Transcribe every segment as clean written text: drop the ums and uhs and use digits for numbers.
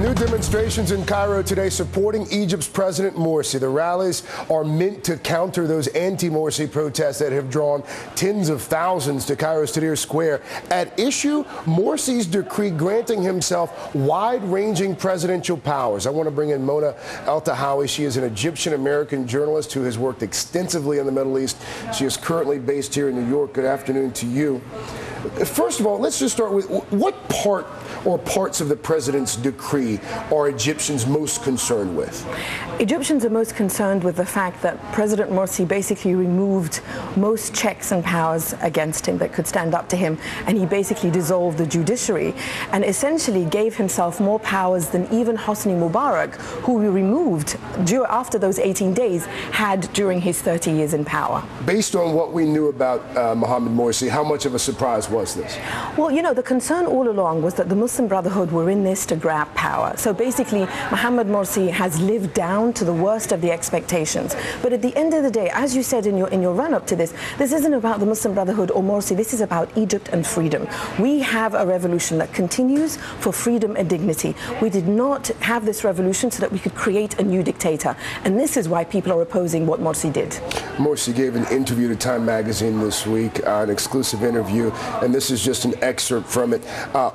New demonstrations in Cairo today supporting Egypt's President Morsi. The rallies are meant to counter those anti-Morsi protests that have drawn tens of thousands to Cairo's Tahrir Square. At issue, Morsi's decree granting himself wide-ranging presidential powers. I want to bring in Mona Eltahawy. She is an Egyptian-American journalist who has worked extensively in the Middle East. She is currently based here in New York. Good afternoon to you. First of all, let's just start with what part or parts of the president's decree are Egyptians most concerned with? Egyptians are most concerned with the fact that President Morsi basically removed most checks and powers against him that could stand up to him, and he basically dissolved the judiciary and essentially gave himself more powers than even Hosni Mubarak, who he removed after those 18 days, had during his 30 years in power. Based on what we knew about Mohammed Morsi, how much of a surprise was this? Well, you know, the concern all along was that the Muslim Brotherhood were in this to grab power. So basically, Mohammed Morsi has lived down to the worst of the expectations. But at the end of the day, as you said in your run-up to this isn't about the Muslim Brotherhood or Morsi. This is about Egypt and freedom. We have a revolution that continues for freedom and dignity. We did not have this revolution so that we could create a new dictator. And this is why people are opposing what Morsi did. Morsi gave an interview to Time magazine this week, an exclusive interview, and this is just an excerpt from it.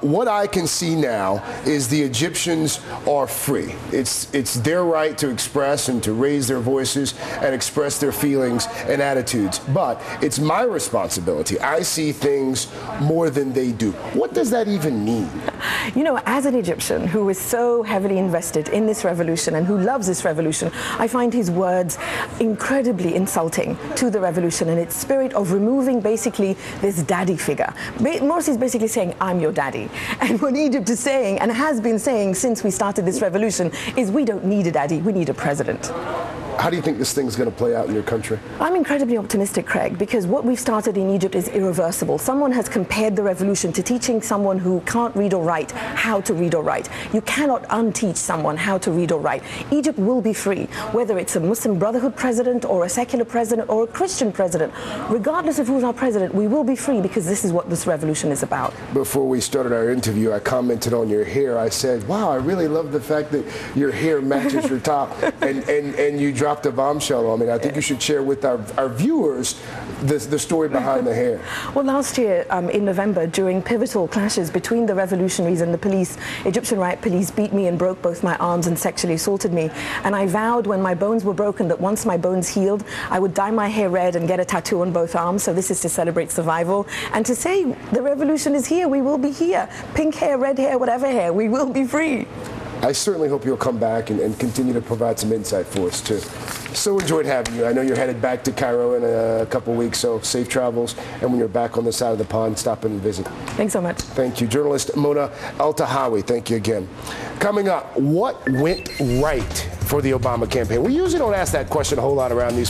What I can see now is the Egyptians are free. It's their right to express and to raise their voices and express their feelings and attitudes. But it's my responsibility. I see things more than they do. What does that even mean? You know, as an Egyptian who is so heavily invested in this revolution and who loves this revolution, I find his words incredibly insulting to the revolution and its spirit of removing basically this daddy figure. Morsi is basically saying, I'm your daddy. And what Egypt is saying, and has been saying since we started this revolution, is we don't need a daddy, we need a president. How do you think this thing's going to play out in your country? I'm incredibly optimistic, Craig, because what we've started in Egypt is irreversible. Someone has compared the revolution to teaching someone who can't read or write how to read or write. You cannot unteach someone how to read or write. Egypt will be free, whether it's a Muslim Brotherhood president or a secular president or a Christian president. Regardless of who's our president, we will be free because this is what this revolution is about. Before we started our interview, I commented on your hair. I said, wow, I really love the fact that your hair matches your top, and you dropped a bombshell on me. I think you should share with our viewers the story behind the hair. Well, last year in November, during pivotal clashes between the revolutionaries and the police, Egyptian riot police beat me and broke both my arms and sexually assaulted me. And I vowed when my bones were broken that once my bones healed, I would dye my hair red and get a tattoo on both arms. So this is to celebrate survival and to say the revolution is here. We will be here. Pink hair, red hair, whatever hair, we will be free. I certainly hope you'll come back and continue to provide some insight for us, too. So enjoyed having you. I know you're headed back to Cairo in a couple weeks, so safe travels. And when you're back on the side of the pond, stop in and visit. Thanks so much. Thank you. Journalist Mona Eltahawy, thank you again. Coming up, what went right for the Obama campaign? We usually don't ask that question a whole lot around these